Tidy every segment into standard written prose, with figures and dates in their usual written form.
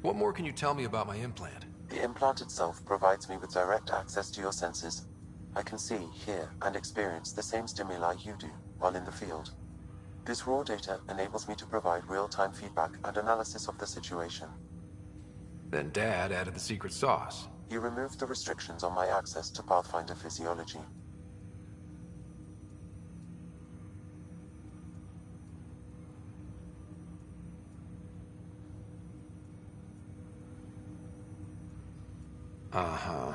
What more can you tell me about my implant? The implant itself provides me with direct access to your senses. I can see, hear, and experience the same stimuli you do while in the field. This raw data enables me to provide real-time feedback and analysis of the situation. Then Dad added the secret sauce. He removed the restrictions on my access to Pathfinder physiology. Uh-huh.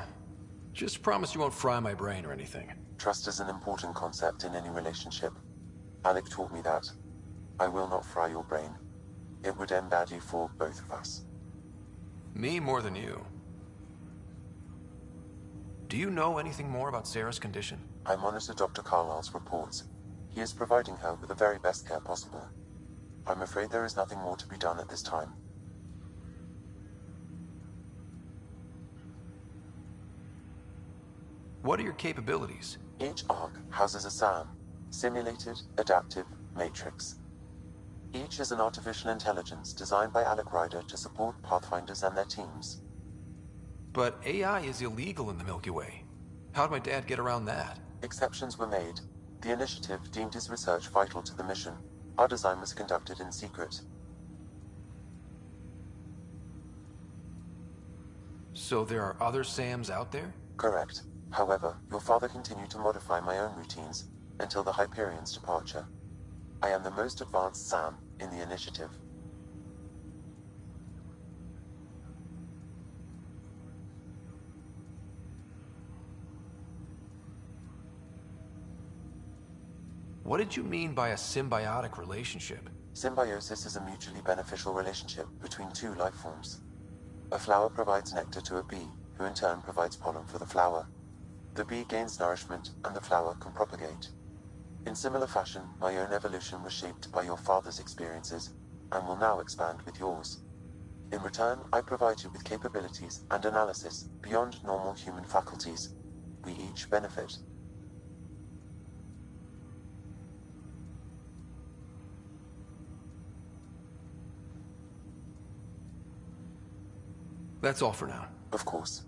Just promise you won't fry my brain or anything. Trust is an important concept in any relationship. Alec taught me that. I will not fry your brain. It would end badly for both of us. Me more than you. Do you know anything more about Sarah's condition? I monitor Dr. Carlisle's reports. He is providing her with the very best care possible. I'm afraid there is nothing more to be done at this time. What are your capabilities? Each arc houses a SAM, Simulated Adaptive Matrix. Each is an artificial intelligence designed by Alec Ryder to support Pathfinders and their teams. But AI is illegal in the Milky Way. How'd my dad get around that? Exceptions were made. The initiative deemed his research vital to the mission. Our design was conducted in secret. So there are other SAMs out there? Correct. However, your father continued to modify my own routines until the Hyperion's departure. I am the most advanced SAM in the initiative. What did you mean by a symbiotic relationship? Symbiosis is a mutually beneficial relationship between two life forms. A flower provides nectar to a bee, who in turn provides pollen for the flower. The bee gains nourishment, and the flower can propagate. In similar fashion, my own evolution was shaped by your father's experiences, and will now expand with yours. In return, I provide you with capabilities and analysis beyond normal human faculties. We each benefit. That's all for now. Of course.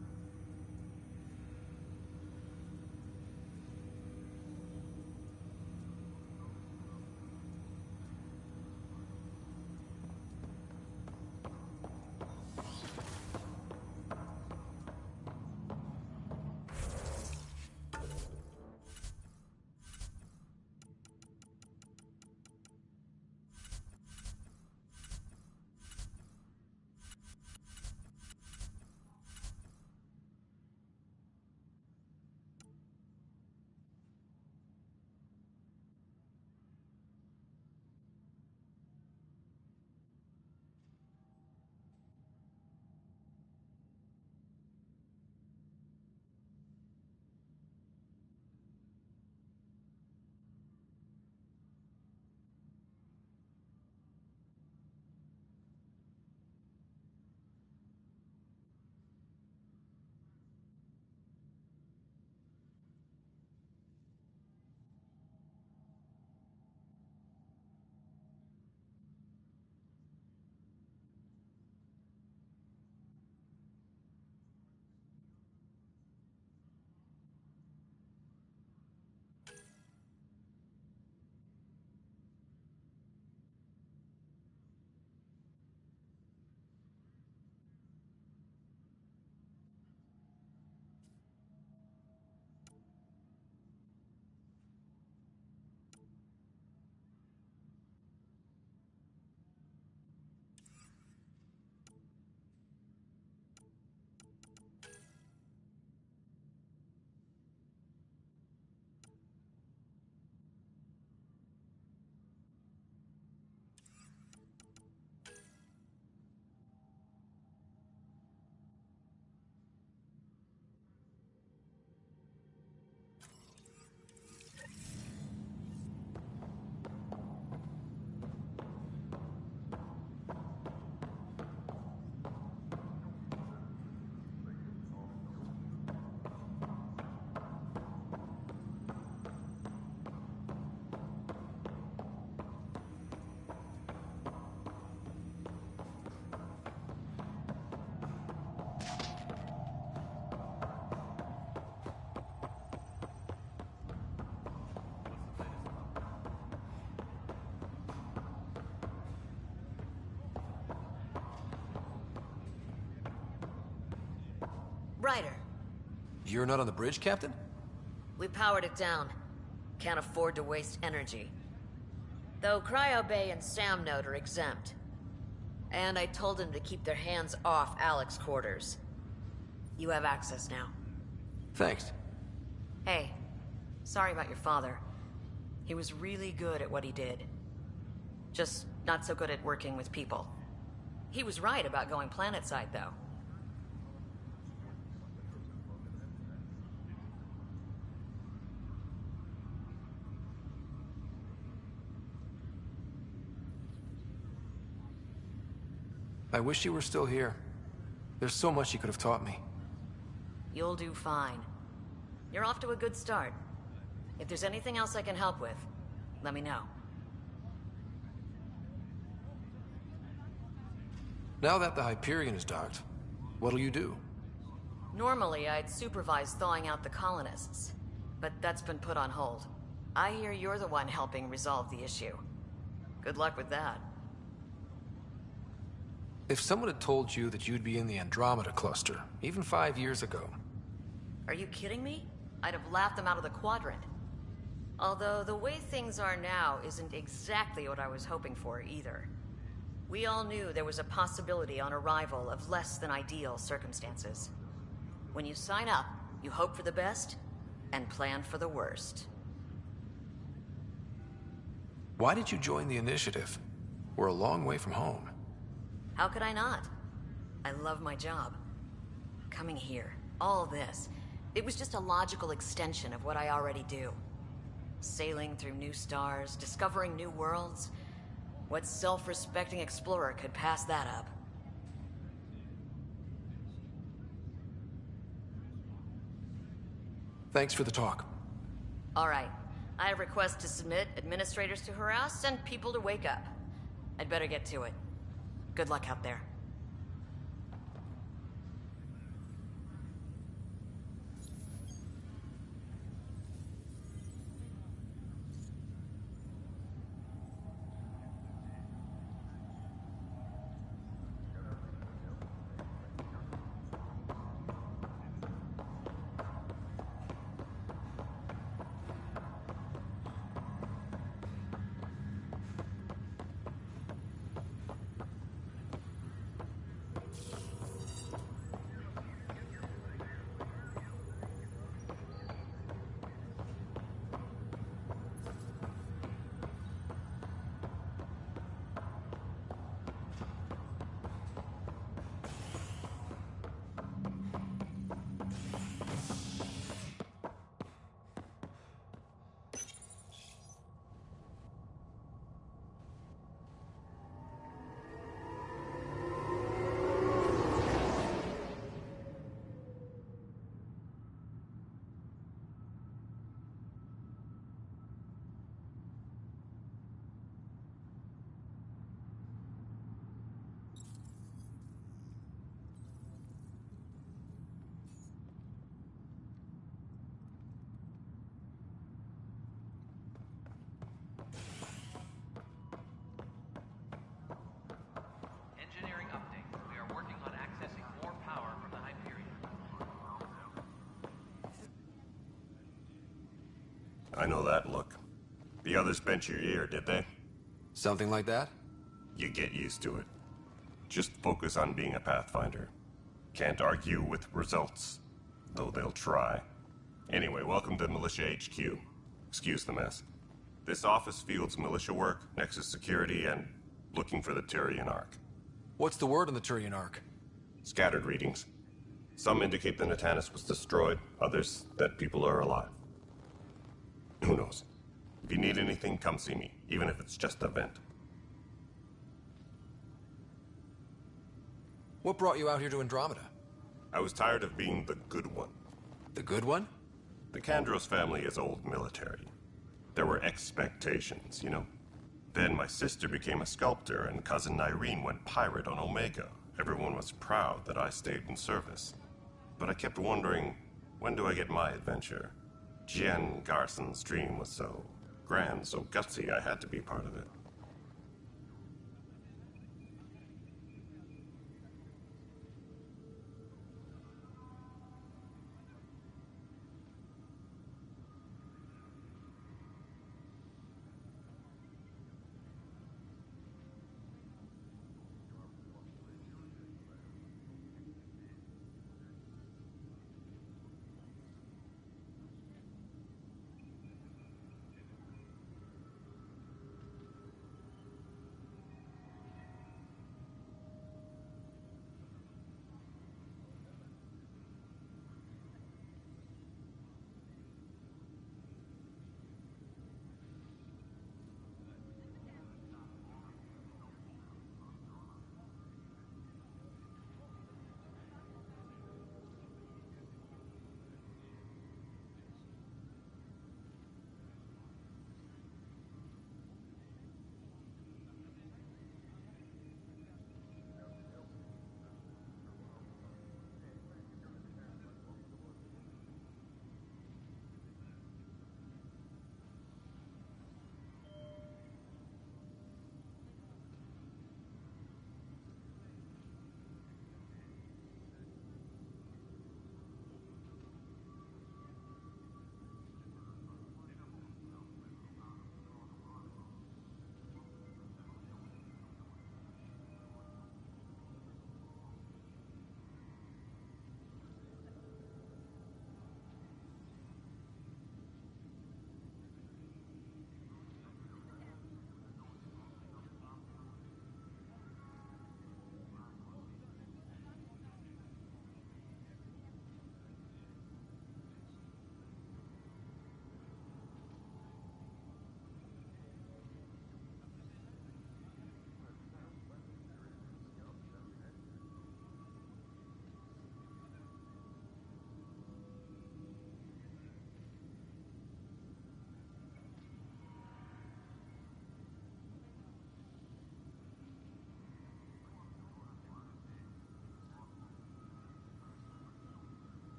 Ryder, You're not on the bridge, Captain? we powered it down. Can't afford to waste energy. Though Cryo Bay and Sam Node are exempt. And I told them to keep their hands off Alec's quarters. You have access now. Thanks. Hey, sorry about your father. He was really good at what he did. Just not so good at working with people. He was right about going planetside, though. I wish you were still here. There's so much you could have taught me. You'll do fine. You're off to a good start. If there's anything else I can help with, let me know. Now that the Hyperion is docked, what'll you do? Normally, I'd supervise thawing out the colonists, but that's been put on hold. I hear you're the one helping resolve the issue. Good luck with that. If someone had told you that you'd be in the Andromeda cluster, even 5 years ago... Are you kidding me? I'd have laughed them out of the quadrant. Although the way things are now isn't exactly what I was hoping for either. We all knew there was a possibility on arrival of less than ideal circumstances. When you sign up, you hope for the best and plan for the worst. Why did you join the Initiative? We're a long way from home. How could I not? I love my job. Coming here, all this, it was just a logical extension of what I already do. Sailing through new stars, discovering new worlds. What self-respecting explorer could pass that up? Thanks for the talk. All right. I have requests to submit, administrators to harass, and people to wake up. I'd better get to it. Good luck out there. Engineering update. We are working on accessing more power from the Hyperion. I know that look. The others bent your ear, did they? Something like that? You get used to it. Just focus on being a Pathfinder. Can't argue with results, though they'll try. Anyway, welcome to Militia HQ. Excuse the mess. This office fields militia work, Nexus security, and looking for the Tyrian Ark. What's the word on the Turian Ark? Scattered readings. Some indicate the Natanus was destroyed, others that people are alive. Who knows? If you need anything, come see me, even if it's just a vent. What brought you out here to Andromeda? I was tired of being the good one. The good one? The Kandros family is old military. There were expectations, you know. Then my sister became a sculptor and cousin Irene went pirate on Omega. Everyone was proud that I stayed in service. But I kept wondering, when do I get my adventure? Jen Garson's dream was so grand, so gutsy, I had to be part of it.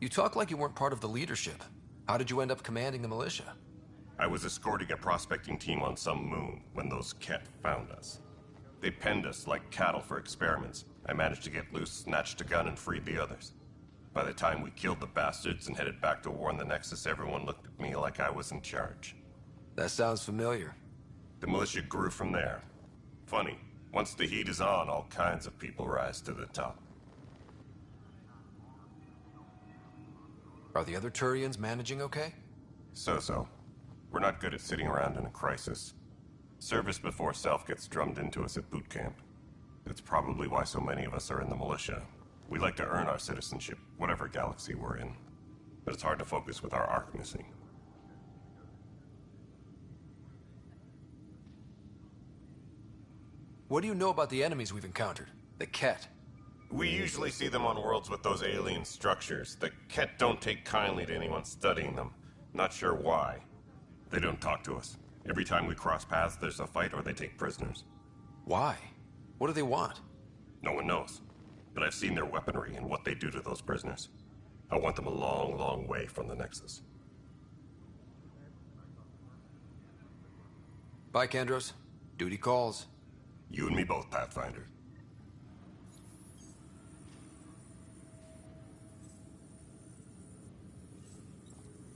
You talk like you weren't part of the leadership. How did you end up commanding the militia? I was escorting a prospecting team on some moon when those Ket found us. They penned us like cattle for experiments. I managed to get loose, snatched a gun, and freed the others. By the time we killed the bastards and headed back to warn the Nexus, everyone looked at me like I was in charge. That sounds familiar. The militia grew from there. Funny, once the heat is on, all kinds of people rise to the top. Are the other Turians managing okay? So-so. We're not good at sitting around in a crisis. Service before self gets drummed into us at boot camp. That's probably why so many of us are in the militia. We like to earn our citizenship, whatever galaxy we're in. But it's hard to focus with our arc missing. What do you know about the enemies we've encountered? The Ket. We usually see them on worlds with those alien structures. The Ket don't take kindly to anyone studying them. Not sure why. They don't talk to us. Every time we cross paths, there's a fight or they take prisoners. Why? What do they want? No one knows. But I've seen their weaponry and what they do to those prisoners. I want them a long, long way from the Nexus. Bye, Kandros. Duty calls. You and me both, Pathfinder.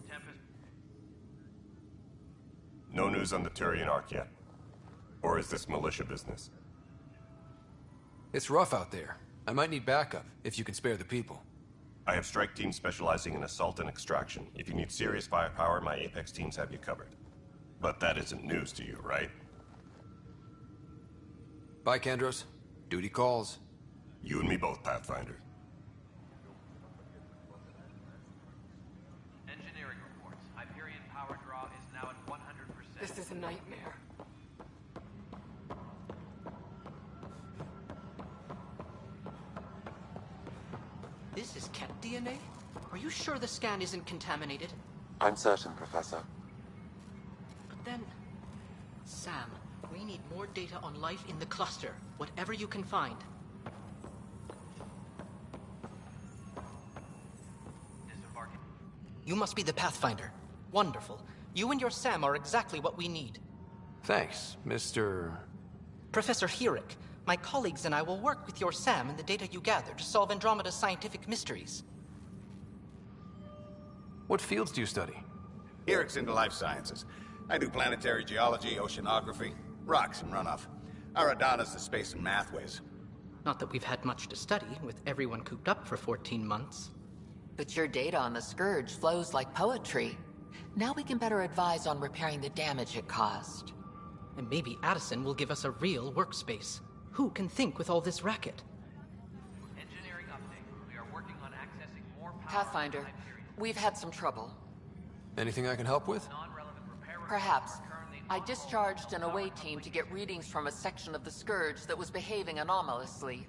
Tempest. No news on the Turian Ark yet? Or is this militia business? It's rough out there. I might need backup, if you can spare the people. I have strike teams specializing in assault and extraction. If you need serious firepower, my Apex teams have you covered. But that isn't news to you, right? Bye, Kandros. Duty calls. You and me both, Pathfinder. Engineering reports. Hyperion power draw is now at 100%. This is a nightmare. This is Ket DNA? Are you sure the scan isn't contaminated? I'm certain, Professor. But then... Sam, we need more data on life in the cluster. Whatever you can find. Disembarking. You must be the Pathfinder. Wonderful. You and your Sam are exactly what we need. Thanks, Mr. Professor Herrick, my colleagues and I will work with your Sam and the data you gather to solve Andromeda's scientific mysteries. What fields do you study? Herrick's into life sciences. I do planetary geology, oceanography, rocks and runoff. Aradana's the space and math whiz. Not that we've had much to study, with everyone cooped up for 14 months. But your data on the Scourge flows like poetry. Now we can better advise on repairing the damage it caused. And maybe Addison will give us a real workspace. Who can think with all this racket? Engineering update. We are working on accessing more power. Pathfinder, from the Hyperion. we've had some trouble. Anything I can help with? Non-relevant repair requests Perhaps. are currently I on discharged an hold away until team power to get readings from a section of the Scourge that was behaving anomalously.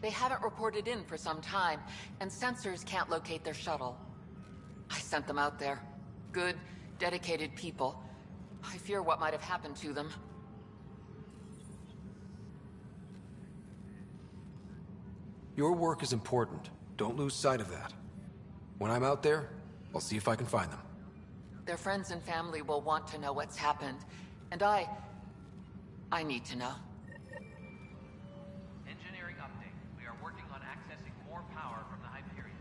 They haven't reported in for some time, and sensors can't locate their shuttle. I sent them out there. Good, dedicated people. I fear what might have happened to them. Your work is important. Don't lose sight of that. When I'm out there, I'll see if I can find them. Their friends and family will want to know what's happened, and I need to know. Engineering update. We are working on accessing more power from the Hyperion.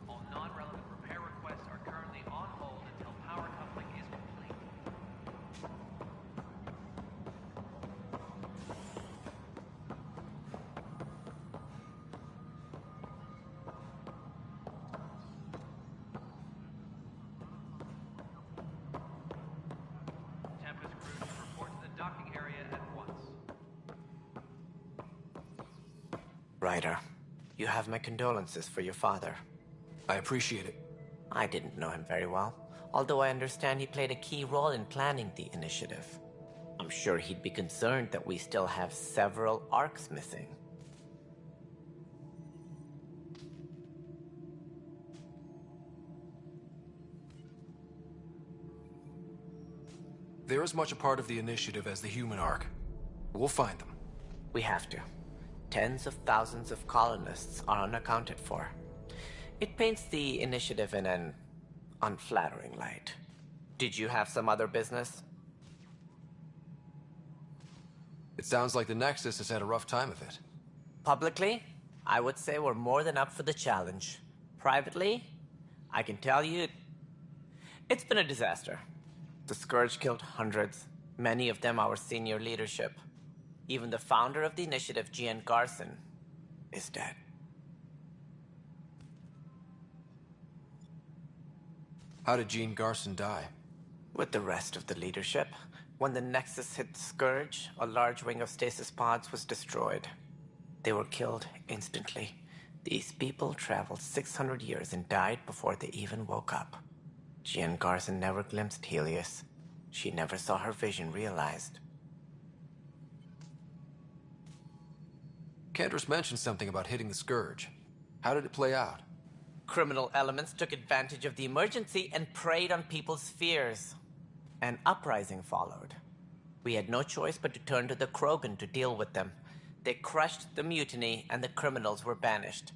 All non-relevant repair requests are currently on hold until power coupling is complete. Tempest crew to report to the docking area at once. Ryder, you have my condolences for your father. I appreciate it. I didn't know him very well, although I understand he played a key role in planning the initiative. I'm sure he'd be concerned that we still have several arcs missing. They're as much a part of the initiative as the human arc. We'll find them. We have to. tens of thousands of colonists are unaccounted for. It paints the initiative in an unflattering light. Did you have some other business? It sounds like the Nexus has had a rough time of it. Publicly, I would say we're more than up for the challenge. Privately, I can tell you, it's been a disaster. The Scourge killed hundreds, many of them our senior leadership. Even the founder of the initiative, Gian Garson, is dead. How did Gene Garson die? With the rest of the leadership, when the Nexus hit the Scourge, a large wing of stasis pods was destroyed. They were killed instantly. These people traveled 600 years and died before they even woke up. Gian Garson never glimpsed Helios. She never saw her vision realized. Cantor's mentioned something about hitting the Scourge. How did it play out? Criminal elements took advantage of the emergency and preyed on people's fears. An uprising followed. We had no choice but to turn to the Krogan to deal with them. They crushed the mutiny and the criminals were banished.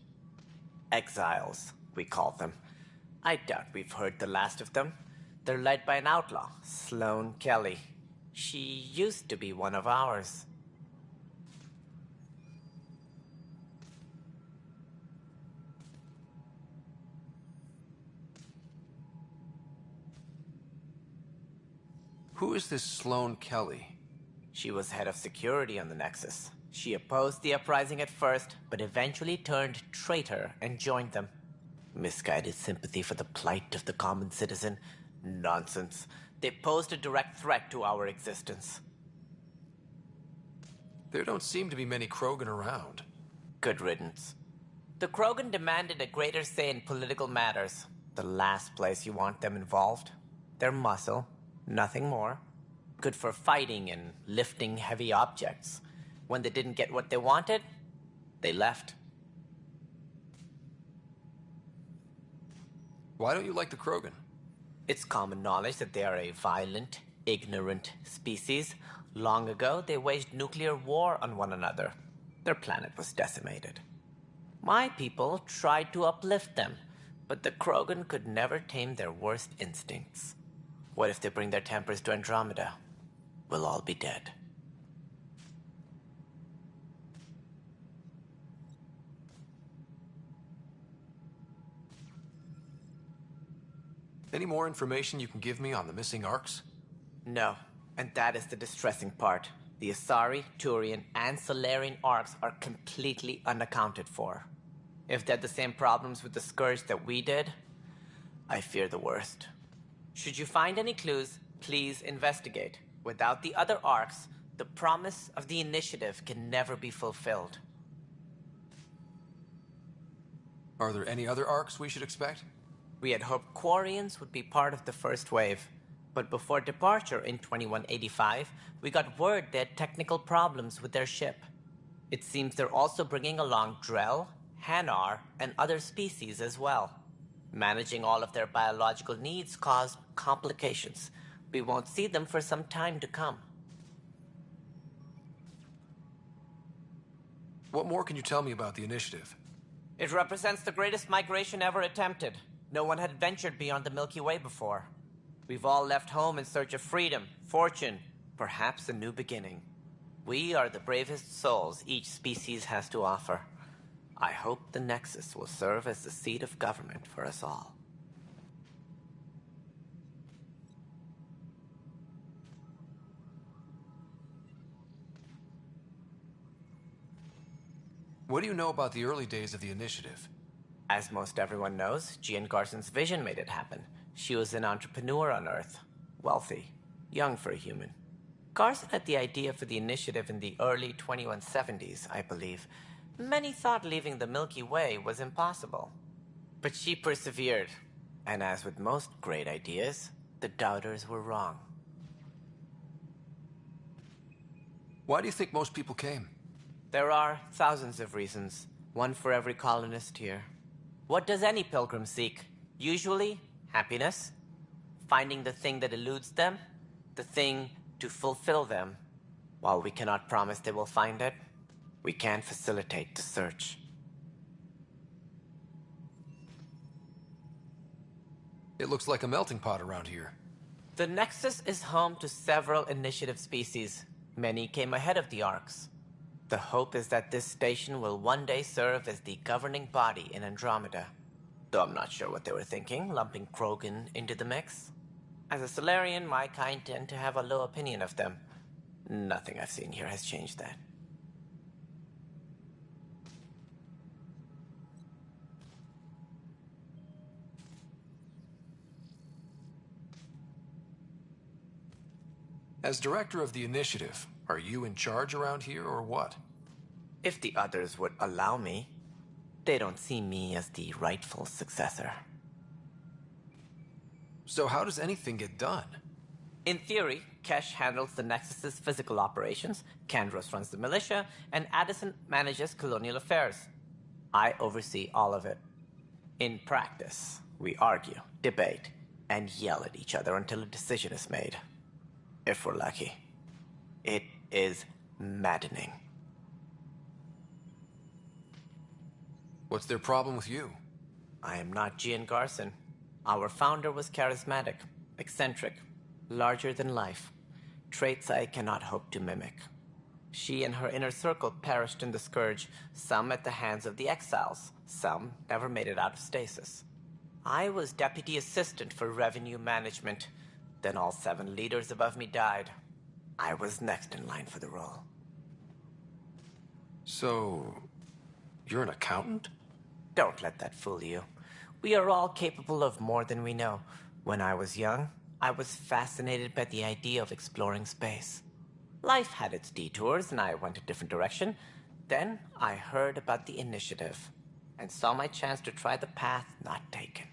Exiles, we call them. I doubt we've heard the last of them. They're led by an outlaw, Sloane Kelly. She used to be one of ours. Who is this Sloane Kelly? She was head of security on the Nexus. She opposed the uprising at first, but eventually turned traitor and joined them. Misguided sympathy for the plight of the common citizen? Nonsense. They posed a direct threat to our existence. There don't seem to be many Krogan around. Good riddance. The Krogan demanded a greater say in political matters. The last place you want them involved. Their muscle, nothing more. Good for fighting and lifting heavy objects. When they didn't get what they wanted, they left. Why don't you like the Krogan? It's common knowledge that they are a violent, ignorant species. Long ago, they waged nuclear war on one another. Their planet was decimated. My people tried to uplift them, but the Krogan could never tame their worst instincts. What if they bring their tempers to Andromeda? We'll all be dead. Any more information you can give me on the missing arcs? No, and that is the distressing part. The Asari, Turian, and Solarian arcs are completely unaccounted for. If they had the same problems with the Scourge that we did, I fear the worst. Should you find any clues, please investigate. Without the other arcs, the promise of the initiative can never be fulfilled. Are there any other arcs we should expect? We had hoped Quarians would be part of the first wave, but before departure in 2185, we got word they had technical problems with their ship. It seems they're also bringing along Drell, Hanar, and other species as well. Managing all of their biological needs caused complications. We won't see them for some time to come. What more can you tell me about the initiative? It represents the greatest migration ever attempted. No one had ventured beyond the Milky Way before. We've all left home in search of freedom, fortune, perhaps a new beginning. We are the bravest souls each species has to offer. I hope the Nexus will serve as the seat of government for us all. What do you know about the early days of the initiative? As most everyone knows, Gian Garson's vision made it happen. She was an entrepreneur on Earth. Wealthy. Young for a human. Garson had the idea for the initiative in the early 2170s, I believe. Many thought leaving the Milky Way was impossible. But she persevered. And as with most great ideas, the doubters were wrong. Why do you think most people came? There are thousands of reasons, one for every colonist here. What does any pilgrim seek? Usually, happiness. Finding the thing that eludes them, the thing to fulfill them. While we cannot promise they will find it, We can't facilitate the search. It looks like a melting pot around here. The Nexus is home to several initiative species. Many came ahead of the Arks. The hope is that this station will one day serve as the governing body in Andromeda. Though I'm not sure what they were thinking, lumping Krogan into the mix. As a Solarian, my kind tend to have a low opinion of them. Nothing I've seen here has changed that. As director of the initiative, are you in charge around here or what? If the others would allow me, they don't see me as the rightful successor. So how does anything get done? In theory, Kesh handles the Nexus's physical operations, Kandros runs the militia, and Addison manages colonial affairs. I oversee all of it. In practice, we argue, debate, and yell at each other until a decision is made. If we're lucky. It is maddening. What's their problem with you? I am not Gian Garson. Our founder was charismatic, eccentric, larger than life. Traits I cannot hope to mimic. She and her inner circle perished in the Scourge, some at the hands of the Exiles, some never made it out of stasis. I was deputy assistant for revenue management. Then all 7 leaders above me died. I was next in line for the role. So, you're an accountant? Don't let that fool you. We are all capable of more than we know. When I was young, I was fascinated by the idea of exploring space. Life had its detours, and I went a different direction. Then I heard about the initiative, and saw my chance to try the path not taken.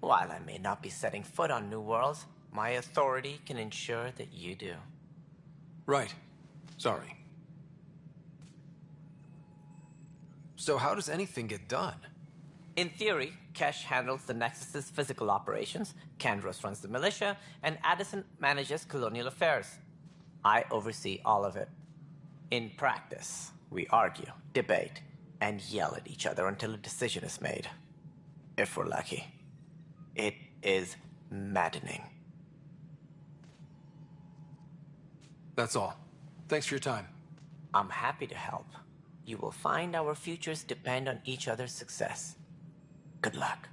While I may not be setting foot on new worlds, my authority can ensure that you do. Right. Sorry. So how does anything get done? In theory, Kesh handles the Nexus's physical operations, Kandros runs the militia, and Addison manages colonial affairs. I oversee all of it. In practice, we argue, debate, and yell at each other until a decision is made. If we're lucky. It is maddening. That's all. Thanks for your time. I'm happy to help. You will find our futures depend on each other's success. Good luck.